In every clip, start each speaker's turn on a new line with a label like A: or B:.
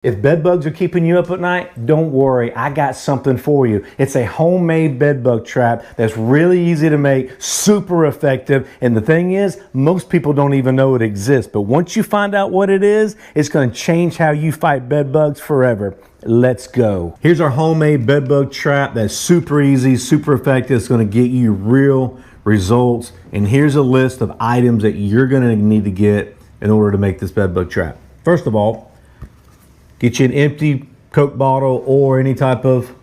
A: If bed bugs are keeping you up at night, don't worry, I got something for you. It's a homemade bed bug trap that's really easy to make, super effective, and the thing is, most people don't even know it exists, but once you find out what it is, it's going to change how you fight bed bugs forever. Let's go. Here's our homemade bed bug trap that's super easy, super effective. It's going to get you real results, and here's a list of items that you're going to need to get in order to make this bed bug trap. First of all, get you an empty Coke bottle or any type of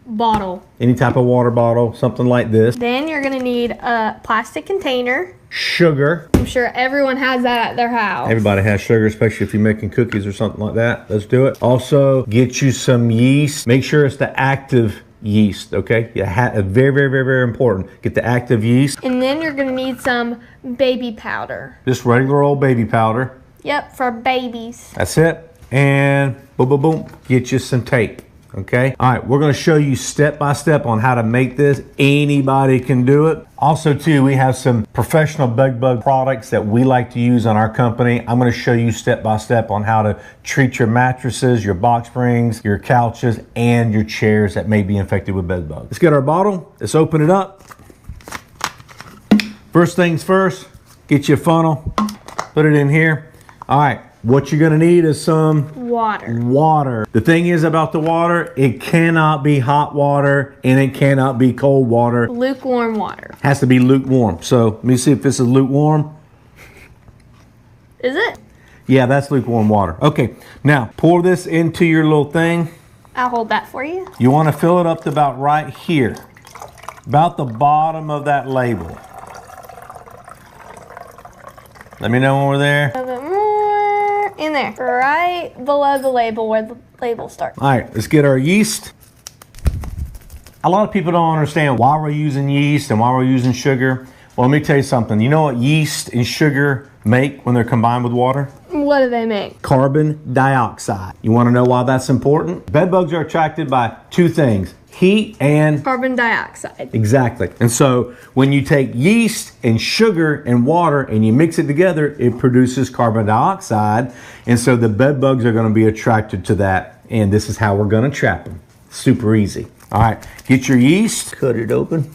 A: water bottle, something like this.
B: Then you're gonna need a plastic container.
A: Sugar.
B: I'm sure everyone has that at their house.
A: Everybody has sugar, especially if you're making cookies or something like that. Let's do it. Also, get you some yeast. Make sure it's the active yeast, okay? Yeah, very, very, very, very important. Get the active yeast.
B: And then you're gonna need some baby powder.
A: Just regular old baby powder.
B: Yep, for babies.
A: That's it. And boom, boom, boom, get you some tape, okay? All right, we're gonna show you step by step on how to make this. Anybody can do it. Also too, we have some professional bed bug products that we like to use on our company. I'm gonna show you step by step on how to treat your mattresses, your box springs, your couches, and your chairs that may be infected with bed bugs. Let's get our bottle, let's open it up. First things first, get you a funnel, put it in here. All right. What you're gonna need is some water. The thing is about the water, it cannot be hot water and it cannot be cold water.
B: Lukewarm water.
A: Has to be lukewarm. So let me see if this is lukewarm.
B: Is it?
A: Yeah, that's lukewarm water. Okay, now pour this into your little thing.
B: I'll hold that for you.
A: You wanna fill it up to about right here. About the bottom of that label. Let me know when we're there.
B: In there, right below the label where the label starts.
A: All right, let's get our yeast. A lot of people don't understand why we're using yeast and why we're using sugar. Well, let me tell you something. You know what yeast and sugar make when they're combined with water?
B: What do they make?
A: Carbon dioxide. You want to know why that's important? Bed bugs are attracted by two things: heat and
B: carbon dioxide.
A: Exactly. And so when you take yeast and sugar and water and you mix it together, it produces carbon dioxide. And so the bed bugs are going to be attracted to that. And this is how we're going to trap them. Super easy. All right, get your yeast, cut it open.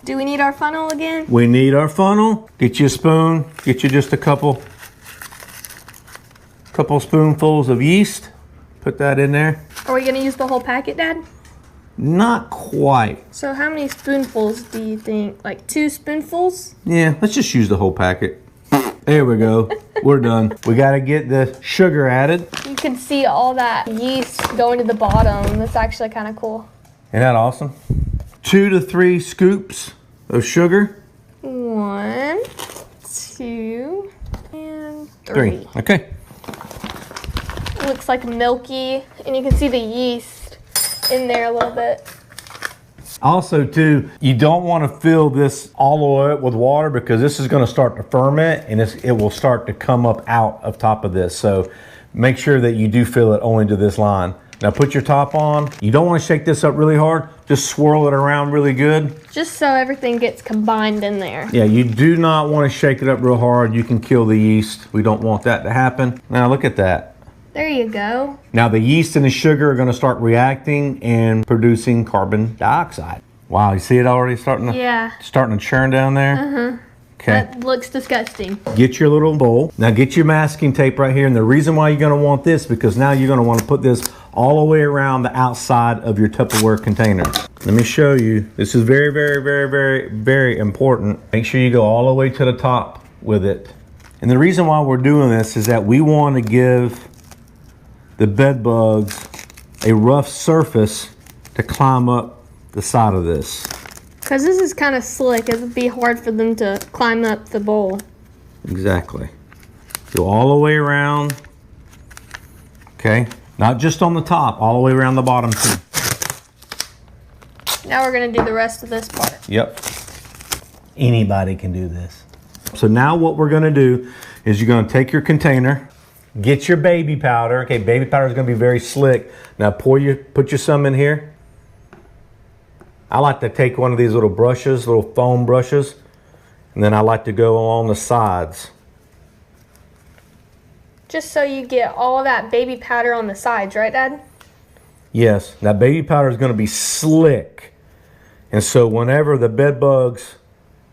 B: Do we need our funnel again?
A: We need our funnel. Get you a spoon, get you just a couple spoonfuls of yeast. Put that in there.
B: Are we going to use the whole packet, Dad?
A: Not quite.
B: So how many spoonfuls do you think? Like 2 spoonfuls?
A: Yeah, let's just use the whole packet. There we go. We're done. We got to get the sugar added.
B: You can see all that yeast going to the bottom. That's actually kind of cool.
A: Isn't that awesome? 2 to 3 scoops of sugar.
B: 1, 2, and 3.
A: Okay.
B: It looks like milky, and you can see the yeast in there a little bit.
A: Also too, you don't want to fill this all the way up with water because this is going to start to ferment and it will start to come up out of top of this. So make sure that you do fill it only to this line. Now put your top on. You don't want to shake this up really hard. Just swirl it around really good.
B: Just so everything gets combined in there.
A: Yeah, you do not want to shake it up real hard. You can kill the yeast. We don't want that to happen. Now look at that.
B: There you go.
A: Now the yeast and the sugar are going to start reacting and producing carbon dioxide. Wow, you see it already starting to churn down there?
B: Uh-huh.
A: Okay.
B: That looks disgusting.
A: Get your little bowl. Now get your masking tape right here. And the reason why you're going to want this, because now you're going to want to put this all the way around the outside of your Tupperware container. Let me show you. This is very, very, very, very, very important. Make sure you go all the way to the top with it. And the reason why we're doing this is that we want to give the bed bugs a rough surface to climb up the side of this.
B: Because this is kind of slick, it would be hard for them to climb up the bowl.
A: Exactly. Go all the way around. Okay, not just on the top, all the way around the bottom too.
B: Now we're going to do the rest of this part.
A: Yep. Anybody can do this. So now what we're going to do is you're going to take your container, get your baby powder. Okay, baby powder is going to be very slick. Now put your some in here. I like to take one of these little brushes, little foam brushes, and then I like to go along the sides.
B: Just so you get all that baby powder on the sides, right, Dad?
A: Yes, that baby powder is going to be slick. And so whenever the bed bugs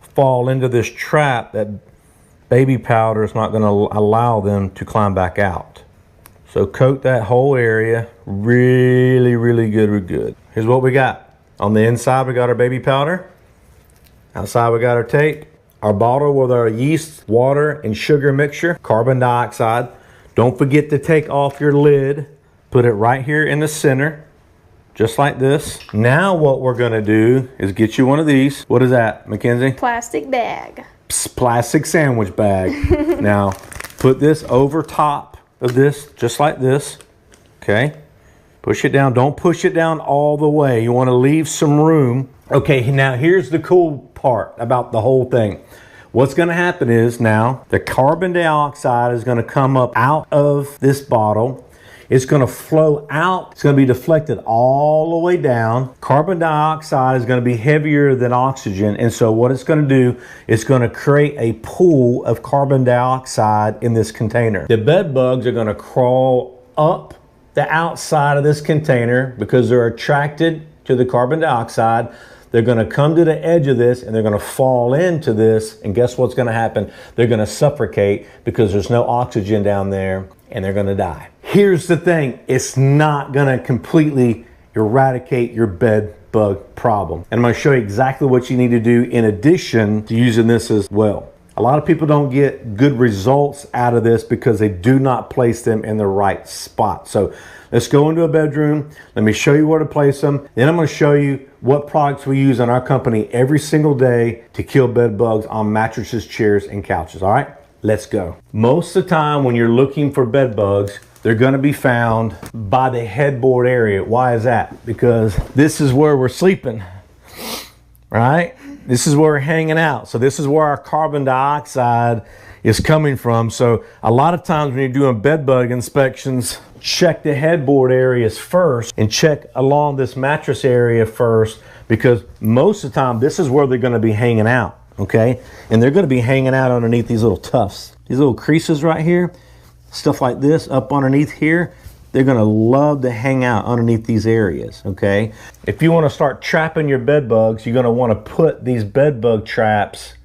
A: fall into this trap, that baby powder is not going to allow them to climb back out. So coat that whole area really, really good. Here's what we got. On the inside, we got our baby powder. Outside, we got our tape. Our bottle with our yeast, water, and sugar mixture, carbon dioxide. Don't forget to take off your lid. Put it right here in the center, just like this. Now what we're gonna do is get you one of these. What is that, Mackenzie?
B: Plastic bag.
A: Plastic sandwich bag. Now, put this over top of this, just like this, okay? Push it down. Don't push it down all the way. You wanna leave some room. Okay, now here's the cool part about the whole thing. What's going to happen is now the carbon dioxide is going to come up out of this bottle. It's going to flow out. It's going to be deflected all the way down. Carbon dioxide is going to be heavier than oxygen. And so what it's going to do, it's going to create a pool of carbon dioxide in this container. The bed bugs are going to crawl up the outside of this container because they're attracted to the carbon dioxide. They're going to come to the edge of this and they're going to fall into this. And guess what's going to happen? They're going to suffocate because there's no oxygen down there and they're going to die. Here's the thing. It's not going to completely eradicate your bed bug problem. And I'm going to show you exactly what you need to do in addition to using this as well. A lot of people don't get good results out of this because they do not place them in the right spot. So let's go into a bedroom. Let me show you where to place them. Then I'm going to show you what products we use in our company every single day to kill bed bugs on mattresses, chairs, and couches. All right, let's go. Most of the time when you're looking for bed bugs, they're going to be found by the headboard area. Why is that? Because this is where we're sleeping, right? This is where we're hanging out. So this is where our carbon dioxide is coming from. So a lot of times when you're doing bed bug inspections, check the headboard areas first and check along this mattress area first, because most of the time this is where they're going to be hanging out, okay? And they're going to be hanging out underneath these little tufts, these little creases right here, stuff like this up underneath here. They're going to love to hang out underneath these areas, okay? If you want to start trapping your bed bugs, you're going to want to put these bed bug traps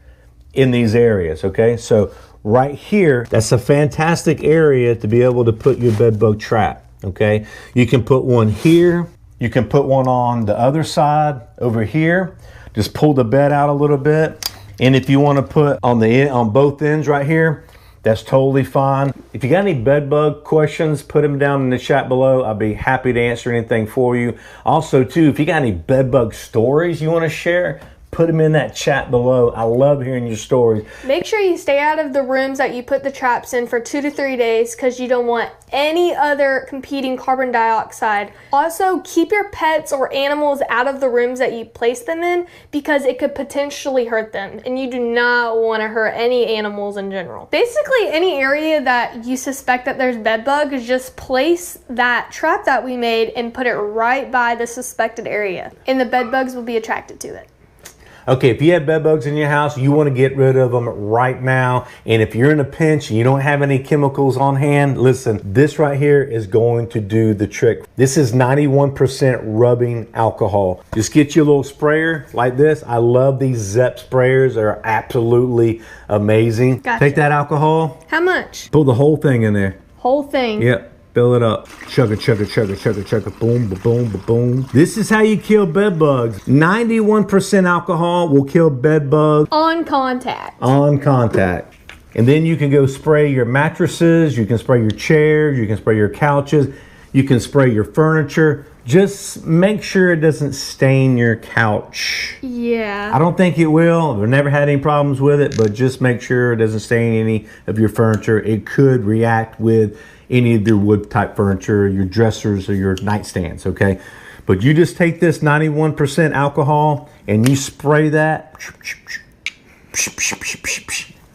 A: in these areas, okay? So right here, that's a fantastic area to be able to put your bed bug trap, okay? You can put one here. You can put one on the other side over here. Just pull the bed out a little bit. And if you want to put on both ends right here, that's totally fine. If you got any bed bug questions, put them down in the chat below. I'll be happy to answer anything for you. Also too, if you got any bed bug stories you want to share, put them in that chat below. I love hearing your stories.
B: Make sure you stay out of the rooms that you put the traps in for 2 to 3 days because you don't want any other competing carbon dioxide. Also, keep your pets or animals out of the rooms that you place them in because it could potentially hurt them, and you do not want to hurt any animals in general. Basically, any area that you suspect that there's bed bugs, just place that trap that we made and put it right by the suspected area, and the bed bugs will be attracted to it.
A: Okay, if you have bed bugs in your house, you want to get rid of them right now. And if you're in a pinch and you don't have any chemicals on hand, listen, this right here is going to do the trick. This is 91% rubbing alcohol. Just get you a little sprayer like this. I love these Zep sprayers. They're absolutely amazing.
B: Gotcha.
A: Take that alcohol.
B: How much?
A: Put the whole thing in there.
B: Whole thing?
A: Yep. Fill it up. Chugga, chugga, chugga, chugga, chugga. Boom, boom, boom. This is how you kill bed bugs. 91% alcohol will kill bed bugs.
B: On contact.
A: On contact. And then you can go spray your mattresses. You can spray your chairs. You can spray your couches. You can spray your furniture. Just make sure it doesn't stain your couch.
B: Yeah.
A: I don't think it will. I've never had any problems with it, but just make sure it doesn't stain any of your furniture. It could react with any of your wood type furniture, your dressers or your nightstands, okay? But you just take this 91% alcohol and you spray that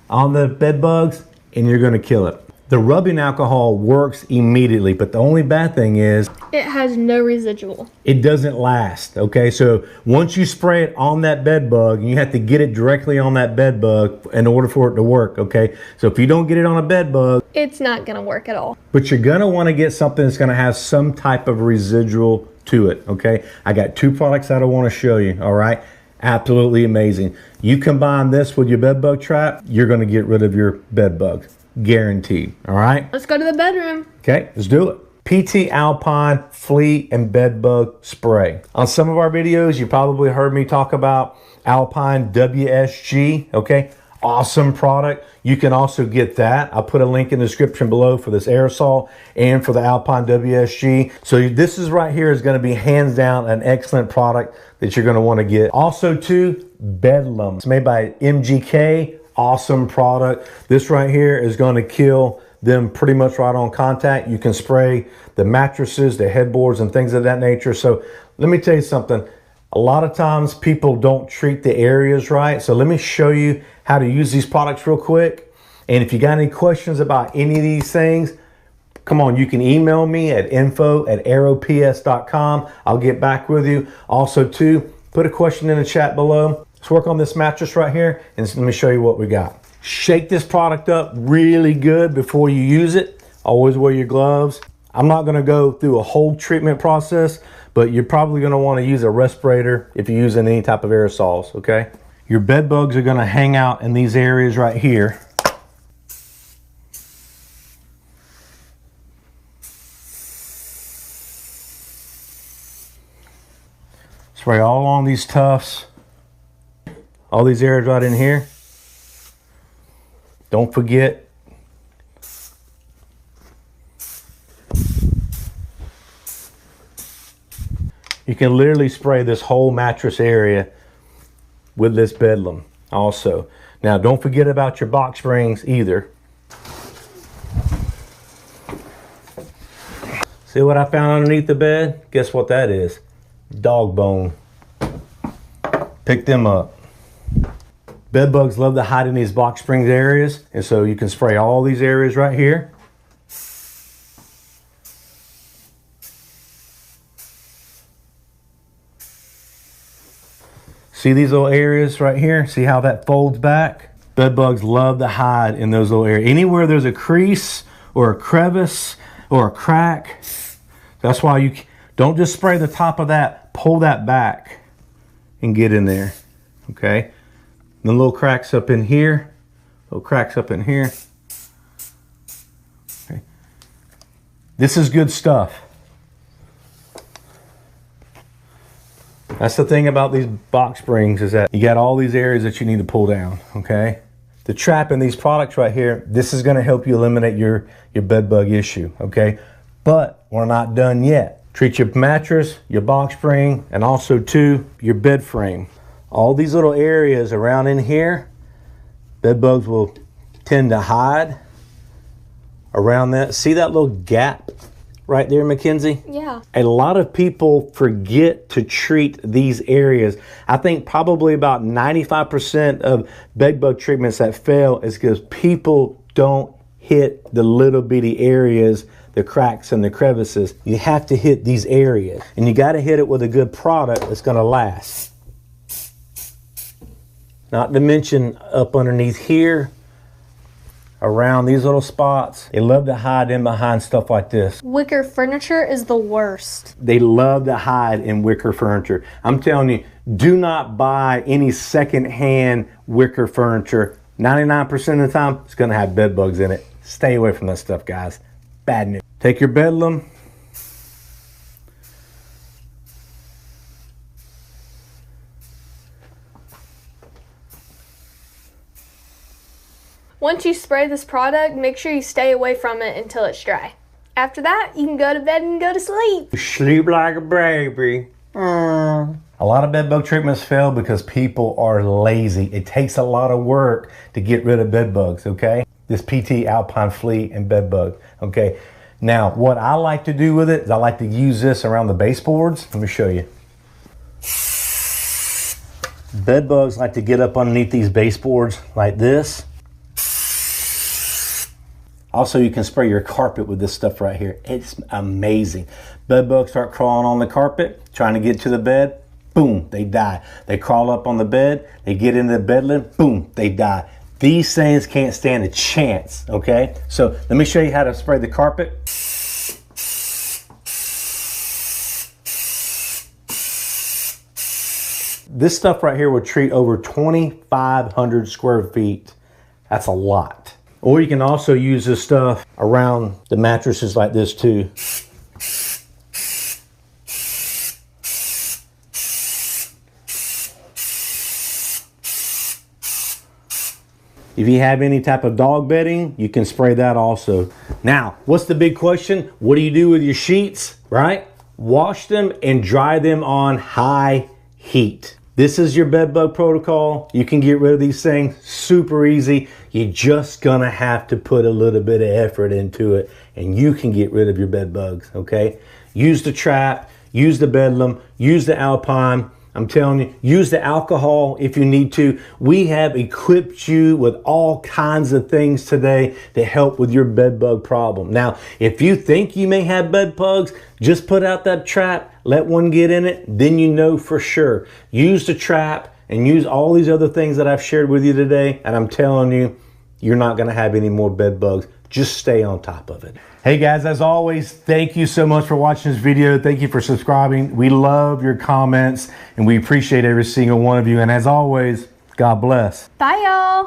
A: on the bed bugs and you're gonna kill it. The rubbing alcohol works immediately, but the only bad thing is
B: it has no residual.
A: It doesn't last, okay? So once you spray it on that bed bug, you have to get it directly on that bed bug in order for it to work, okay? So if you don't get it on a bed bug,
B: it's not gonna work at all.
A: But you're gonna wanna get something that's gonna have some type of residual to it, okay? I got 2 products that I wanna show you, all right? Absolutely amazing. You combine this with your bed bug trap, you're gonna get rid of your bed bugs, guaranteed, all right?
B: Let's go to the bedroom.
A: Okay, let's do it. PT Alpine Flea and Bed Bug Spray. On some of our videos, you probably heard me talk about Alpine WSG, okay? Awesome product. You can also get that. I'll put a link in the description below for this aerosol and for the Alpine WSG. So this is right here is gonna be hands down an excellent product that you're gonna wanna get. Also too, Bedlam. It's made by MGK, awesome product. This right here is gonna kill them pretty much right on contact. You can spray the mattresses, the headboards, and things of that nature. So let me tell you something. A lot of times people don't treat the areas right. So let me show you how to use these products real quick. And if you got any questions about any of these things, come on, you can email me at info@aerops.com. I'll get back with you. Also too, put a question in the chat below. Let's work on this mattress right here and let me show you what we got. Shake this product up really good before you use it. Always wear your gloves. I'm not gonna go through a whole treatment process, but you're probably gonna wanna use a respirator if you're using any type of aerosols, okay? Your bed bugs are gonna hang out in these areas right here. Spray all along these tufts, all these areas right in here. Don't forget, you can literally spray this whole mattress area with this Bedlam also. Now, don't forget about your box springs either. See what I found underneath the bed? Guess what that is? Dog bone. Pick them up. Bed bugs love to hide in these box springs areas, and so you can spray all these areas right here. See these little areas right here? See how that folds back? Bed bugs love to hide in those little areas. Anywhere there's a crease or a crevice or a crack, that's why you don't just spray the top of that, pull that back and get in there, okay? The little cracks up in here, little cracks up in here. Okay. This is good stuff. That's the thing about these box springs is that you got all these areas that you need to pull down, okay? The trap in these products right here, this is gonna help you eliminate your bed bug issue, okay? But we're not done yet. Treat your mattress, your box spring, and also too, your bed frame. All these little areas around in here, bed bugs will tend to hide around that. See that little gap right there, Mackenzie?
B: Yeah.
A: A lot of people forget to treat these areas. I think probably about 95% of bed bug treatments that fail is because people don't hit the little bitty areas, the cracks and the crevices. You have to hit these areas, and you got to hit it with a good product that's going to last. Not to mention up underneath here, around these little spots. They love to hide in behind stuff like this.
B: Wicker furniture is the worst.
A: They love to hide in wicker furniture. I'm telling you, do not buy any secondhand wicker furniture. 99% of the time, it's gonna have bed bugs in it. Stay away from that stuff, guys. Bad news. Take your Bedlam.
B: Once you spray this product, make sure you stay away from it until it's dry. After that, you can go to bed and go to sleep.
A: Sleep like a baby. A lot of bed bug treatments fail because people are lazy. It takes a lot of work to get rid of bed bugs, okay? This PT Alpine Flea and bed bug, okay? Now, what I like to do with it is I like to use this around the baseboards. Let me show you. Bed bugs like to get up underneath these baseboards like this. Also, you can spray your carpet with this stuff right here. It's amazing. Bed bugs start crawling on the carpet, trying to get to the bed. Boom, they die. They crawl up on the bed. They get into the bed lid. Boom, they die. These things can't stand a chance, okay? So let me show you how to spray the carpet. This stuff right here will treat over 2,500 square feet. That's a lot. Or you can also use this stuff around the mattresses like this too. If you have any type of dog bedding, you can spray that also. Now, what's the big question? What do you do with your sheets, right? Wash them and dry them on high heat. This is your bed bug protocol. You can get rid of these things super easy. You're just gonna have to put a little bit of effort into it and you can get rid of your bed bugs, okay? Use the trap, use the bedlam, use the alpine. I'm telling you, use the alcohol if you need to. We have equipped you with all kinds of things today to help with your bed bug problem. Now, if you think you may have bed bugs, just put out that trap, let one get in it, then you know for sure. Use the trap and use all these other things that I've shared with you today, and I'm telling you, you're not gonna have any more bed bugs. Just stay on top of it. Hey guys, as always, thank you so much for watching this video. Thank you for subscribing. We love your comments and we appreciate every single one of you. And as always, God bless.
B: Bye, y'all.